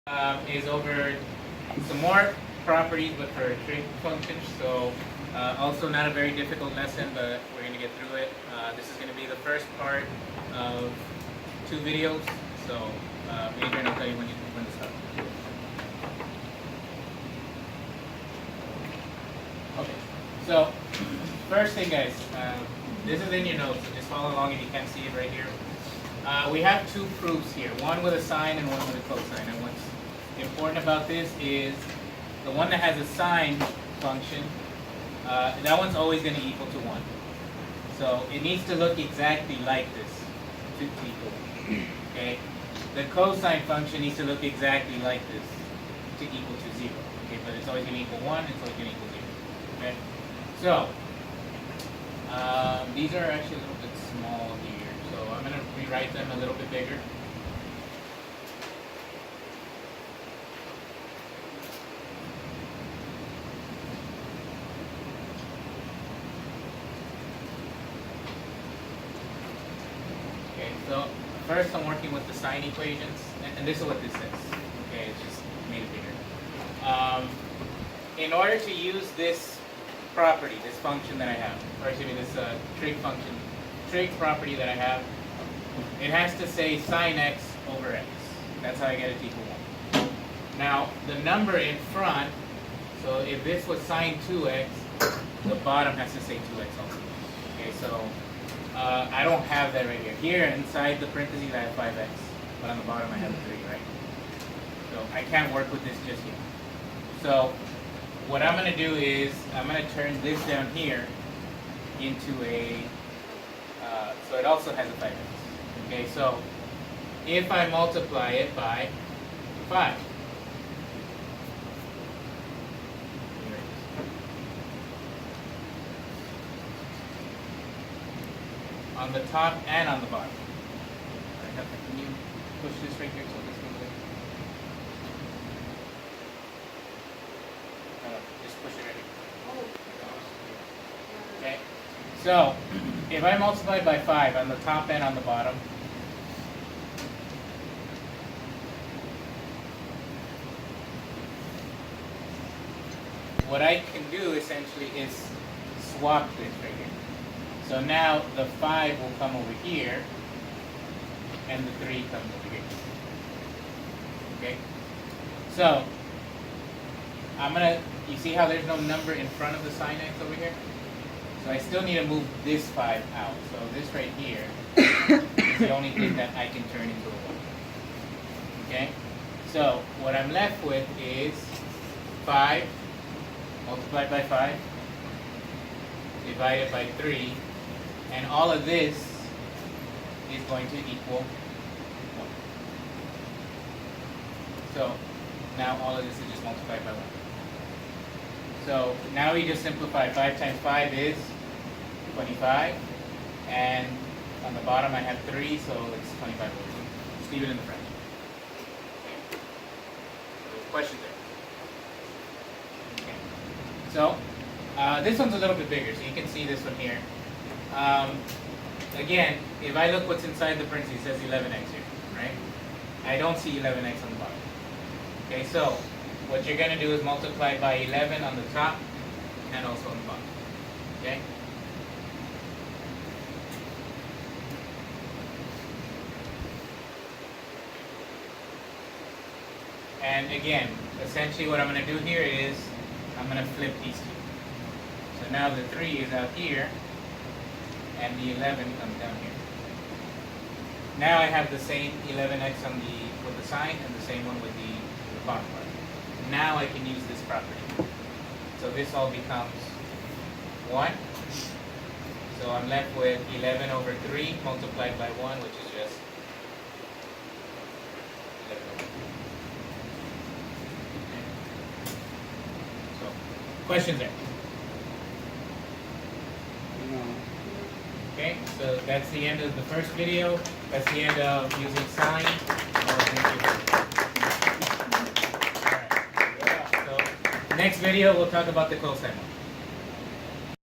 Is over some more properties, but for trig functions. So also not a very difficult lesson, but we're going to get through it. This is going to be the first part of 2 videos. So Adrian, I'll tell you when to start. Okay. So first thing, guys, this is in your notes. So just follow along if you can't see it right here. We have 2 proofs here, one with a sine and one with a cosine. And what's important about this is the one that has a sine function, that one's always going to equal to 1. So it needs to look exactly like this to equal. Okay? The cosine function needs to look exactly like this to equal to 0. Okay, but it's always going to equal 1, it's always going to equal 0. Okay? So these are actually a little bit small here, so I'm going to rewrite them a little bit bigger. Okay, so first I'm working with the sine equations, and this is what this says. Okay, it's just made it bigger. In order to use this property, this function that I have, or excuse me, this trig function, trig property that I have, it has to say sine x over x. That's how I get it to equal 1. Now, the number in front, so if this was sine 2x, the bottom has to say 2x also. Okay, so I don't have that right here. Here, inside the parentheses, I have 5x, but on the bottom I have 3, right? So I can't work with this just yet. So what I'm going to do is I'm going to turn this down here into a, so it also has a 5x. Okay, so if I multiply it by 5, on the top and on the bottom. Can you push this right here so this goes away? No, just push it right here. Okay, so if I multiply by 5 on the top and on the bottom, what I can do essentially is swap this right here. So now the 5 will come over here, and the 3 comes over here. Okay? So, I'm going to, you see how there's no number in front of the sine x over here? So I still need to move this 5 out. So this right here is the only thing that I can turn into a 1. Okay? So, what I'm left with is 5 multiplied by 5 divided by 3. And all of this is going to equal 1. So now all of this is just multiplied by 1. So now we just simplify. 5 times 5 is 25. And on the bottom I have 3, so it's 25 over 2. Just leave it in the fraction. Okay. So questions there? Okay. So this one's a little bit bigger, so you can see this one here. Again, if I look what's inside the parentheses, it says 11x here, right? I don't see 11x on the bottom. Okay, so what you're going to do is multiply by 11 on the top and also on the bottom. Okay? And again, essentially what I'm going to do here is I'm going to flip these 2. So now the 3 is out here, and the 11 comes down here. Now I have the same 11x with the sine and the same one with the bottom part. Now I can use this property. So this all becomes 1. So I'm left with 11 over 3 multiplied by 1, which is just 11 over 3. So, questions there? Okay, so that's the end of the first video. That's the end of using sine. Alright. So next video we'll talk about the cosine one.